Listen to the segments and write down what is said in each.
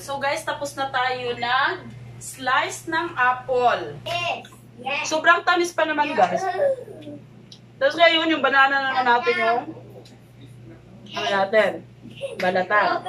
So guys, tapos na tayo na slice ng apple. Sobrang tamis pa naman guys. Tapos ngayon yung banana naman natin yung ano natin? Balatan.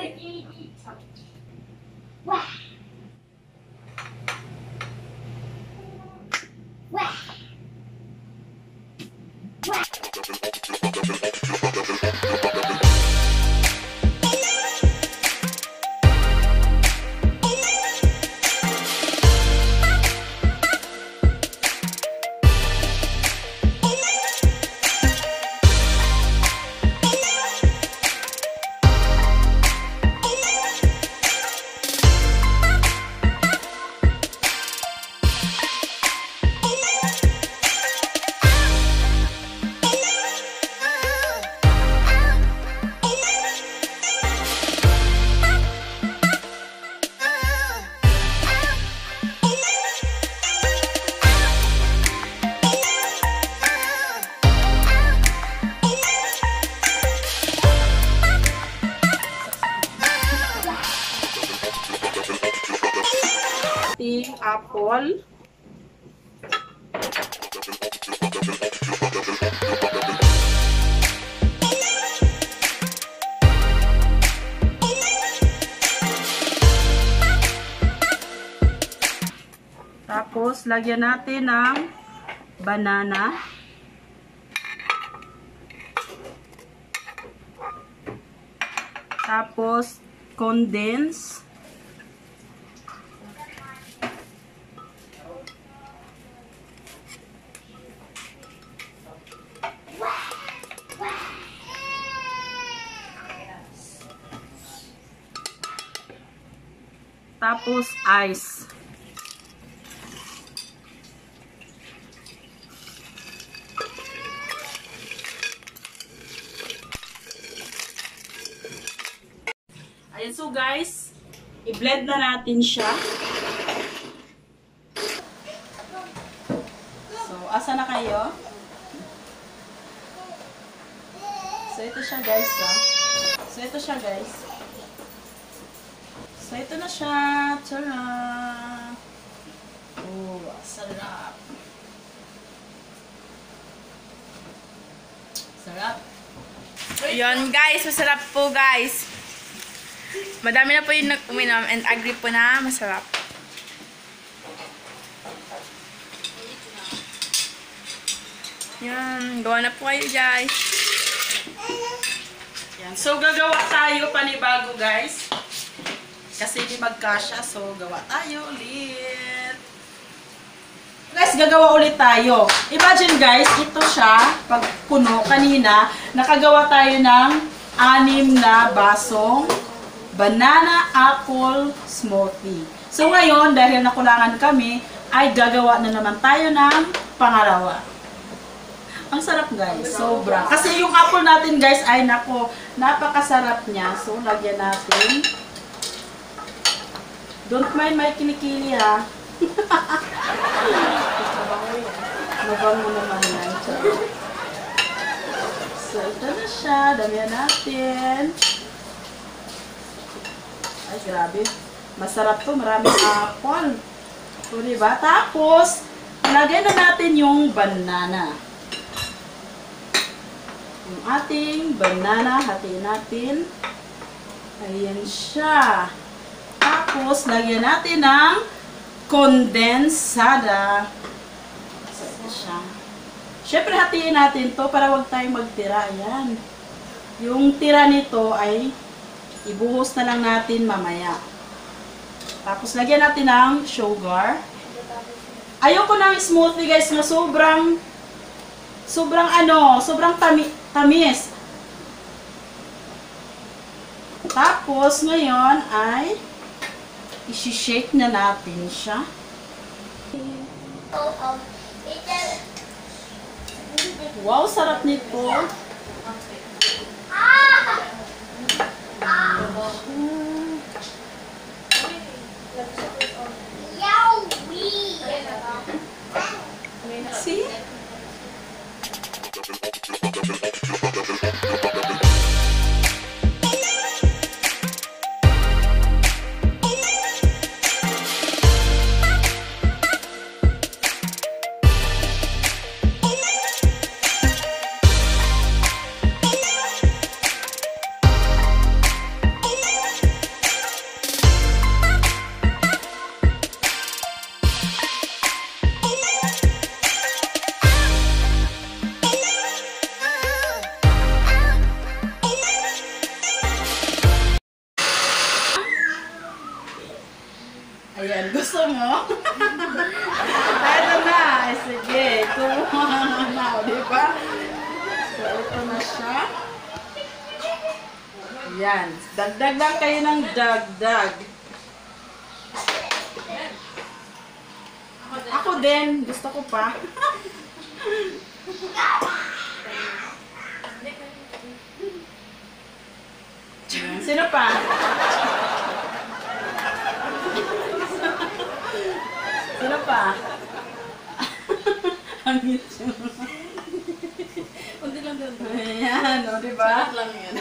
Apple. Tapos, lagyan natin ng banana. Tapos, condense. Tapos, ice. Ayan, so guys, i-blend na natin siya. So, asa na kayo? So, ito siya guys, So, ito siya guys. So, ito na siya. Tara! Oh, sarap. Sarap. Yun guys, masarap po guys. Madami na po yung uminom and agree po na masarap. Yan, gawa na po kayo guys. Yan. So, gagawa tayo panibago guys. Kasi hindi magkasya, so gawa tayo ulit. Guys, gagawa ulit tayo. Imagine guys, ito siya, pag puno kanina, nakagawa tayo ng 6 na basong banana apple smoothie. So ngayon, dahil nakulangan kami, ay gagawa na naman tayo ng pangalawa. Ang sarap guys, sobra. Kasi yung apple natin guys ay nako, napakasarap niya. So lagyan natin. Don't mind my kilikili ha. Mabango naman yan. So ito na siya, damihan natin. Ay grabe, masarap to, maraming apple. So diba? Tapos, lagyan na natin yung banana. Yung ating banana, hatiin natin. Ayan siya. Tapos, lagyan natin ng kondensada. So, ito siya. Siyempre, hatiin natin to para wag tayong magtira. Ayan. Yung tira nito ay ibuhos na lang natin mamaya. Tapos, lagyan natin ng sugar. Ayoko ng smoothie guys na sobrang tamis. Tapos, ngayon ay isi-shake na natin siya. Wow, sarap nito. See? Ayan, gusto mo? Ito na. Sige, kumuha na. Di ba? So, ito na siya. Ayan. Dagdag lang kayo ng dagdag. Ako din. Gusto ko pa. Sino pa? Sino pa? Ang itsura. Unti lang doon. Ayan, o, diba? Lang yan.